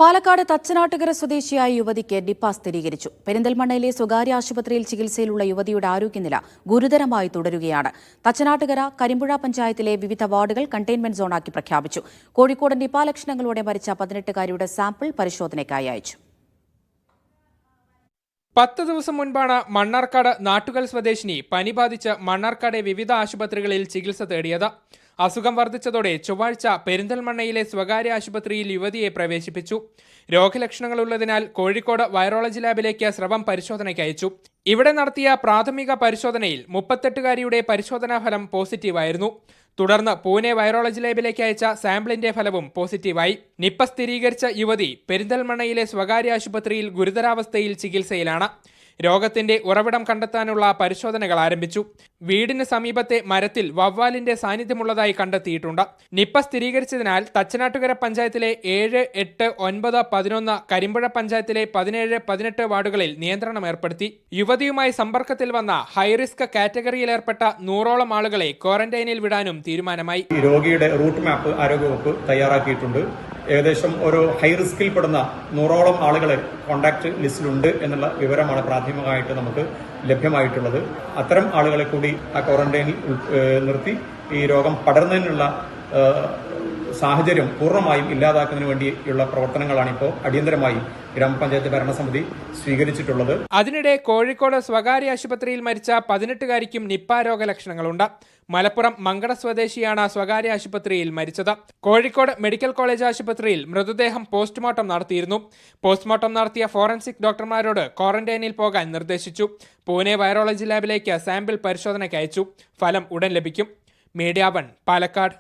പാലക്കാട് തച്ചനാട്ടുകര സ്വദേശിയായ യുവതിക്ക് നിപ സ്ഥിരീകരിച്ചു. പെരിന്തൽമണ്ണയിലെ സ്വകാര്യ ആശുപത്രിയിൽ ചികിത്സയിലുള്ള യുവതിയുടെ ആരോഗ്യനില ഗുരുതരമായി തുടരുകയാണ്. തച്ചനാട്ടുകര കരിമ്പുഴ പഞ്ചായത്തിലെ വിവിധ വാർഡുകൾ കണ്ടെയ്ൻമെന്റ് സോണാക്കി പ്രഖ്യാപിച്ചു. കോഴിക്കോട് നിപ ലക്ഷണങ്ങളോടെ മരിച്ച 18-കാരിയുടെ സാമ്പിൾ പരിശോധനയ്ക്കായി അയച്ചു. 10 ദിവസം മുൻപാണ് മണ്ണാർക്കാട് നാട്ടുകൽ സ്വദേശിനി പനി ബാധിച്ച് മണ്ണാർക്കാട് വിവിധ ആശുപത്രികളിൽ ചികിത്സ തേടിയത്. അസുഖം വർദ്ധിച്ചതോടെ ചൊവ്വാഴ്ച പെരിന്തൽമണ്ണയിലെ സ്വകാര്യ ആശുപത്രിയിൽ യുവതിയെ പ്രവേശിപ്പിച്ചു. രോഗലക്ഷണങ്ങളുള്ളതിനാൽ കോഴിക്കോട് വൈറോളജി ലാബിലേക്ക് സ്രവം പരിശോധനയ്ക്ക് അയച്ചു. ഇവിടെ നടത്തിയ പ്രാഥമിക പരിശോധനയിൽ 38-കാരിയുടെ പരിശോധനാ ഫലം പോസിറ്റീവായിരുന്നു. തുടർന്ന് പൂനെ വൈറോളജി ലാബിലേക്ക് അയച്ച സാമ്പിളിന്റെ ഫലവും പോസിറ്റീവായി. നിപ സ്ഥിരീകരിച്ച യുവതി പെരിന്തൽമണ്ണയിലെ സ്വകാര്യ ആശുപത്രിയിൽ ഗുരുതരാവസ്ഥയിൽ ചികിത്സയിലാണ്. രോഗത്തിന്റെ ഉറവിടം കണ്ടെത്താനുള്ള പരിശോധനകൾ ആരംഭിച്ചു. വീടിന് സമീപത്തെ മരത്തിൽ വവ്വാലിന്റെ സാന്നിധ്യമുള്ളതായി കണ്ടെത്തിയിട്ടുണ്ട്. നിപ സ്ഥിരീകരിച്ചതിനാൽ തച്ചനാട്ടുകര പഞ്ചായത്തിലെ 7, 8, 9, 11, കരിമ്പുഴ പഞ്ചായത്തിലെ 17, 18 വാർഡുകളിൽ നിയന്ത്രണം ഏർപ്പെടുത്തി. യുവതിയുമായി സമ്പർക്കത്തിൽ വന്ന ഹൈറിസ്ക് കാറ്റഗറിയിലേർപ്പെട്ട 100ഓളം ആളുകളെ ക്വാറന്റൈനിൽ വിടാനും തീരുമാനമായി. രോഗിയുടെ റൂട്ട് മാപ്പ് ആരോഗ്യവകുപ്പ് തയ്യാറാക്കിയിട്ടുണ്ട്. ഏകദേശം ഒരു ഹൈ റിസ്കിൽപ്പെടുന്ന 100ഓളം ആളുകളെ കോണ്ടാക്ട് ലിസ്റ്റിലുണ്ട് എന്നുള്ള വിവരമാണ് പ്രാഥമികമായിട്ട് നമുക്ക് ലഭ്യമായിട്ടുള്ളത്. അത്തരം ആളുകളെ കൂടി ആ ക്വാറന്റൈനിൽ നിർത്തി ഈ രോഗം പടർന്നതിനുള്ള സാഹചര്യം പൂർണ്ണമായും ഇല്ലാതാക്കുന്നതിന് വേണ്ടിയുള്ള പ്രവർത്തനങ്ങളാണ് ഇപ്പോൾ അടിയന്തരമായി ഗ്രാമപഞ്ചായത്ത് ഭരണസമിതി സ്വീകരിച്ചിട്ടുള്ളത്. അതിനിടെ കോഴിക്കോട് സ്വകാര്യ ആശുപത്രിയിൽ മരിച്ച 18-കാരിക്കും നിപ രോഗലക്ഷണങ്ങളുണ്ട്. മലപ്പുറം മങ്കട സ്വദേശിയാണ് സ്വകാര്യ ആശുപത്രിയിൽ മരിച്ചത്. കോഴിക്കോട് മെഡിക്കൽ കോളേജ് ആശുപത്രിയിൽ മൃതദേഹം പോസ്റ്റ്മോർട്ടം നടത്തിയിരുന്നു. പോസ്റ്റ്മോർട്ടം നടത്തിയ ഫോറൻസിക് ഡോക്ടർമാരോട് ക്വാറന്റൈനിൽ പോകാൻ നിർദ്ദേശിച്ചു. പൂനെ വൈറോളജി ലാബിലേക്ക് സാമ്പിൾ പരിശോധനയ്ക്ക് അയച്ചു. ഫലം ഉടൻ ലഭിക്കും. മീഡിയ 1 പാലക്കാട്.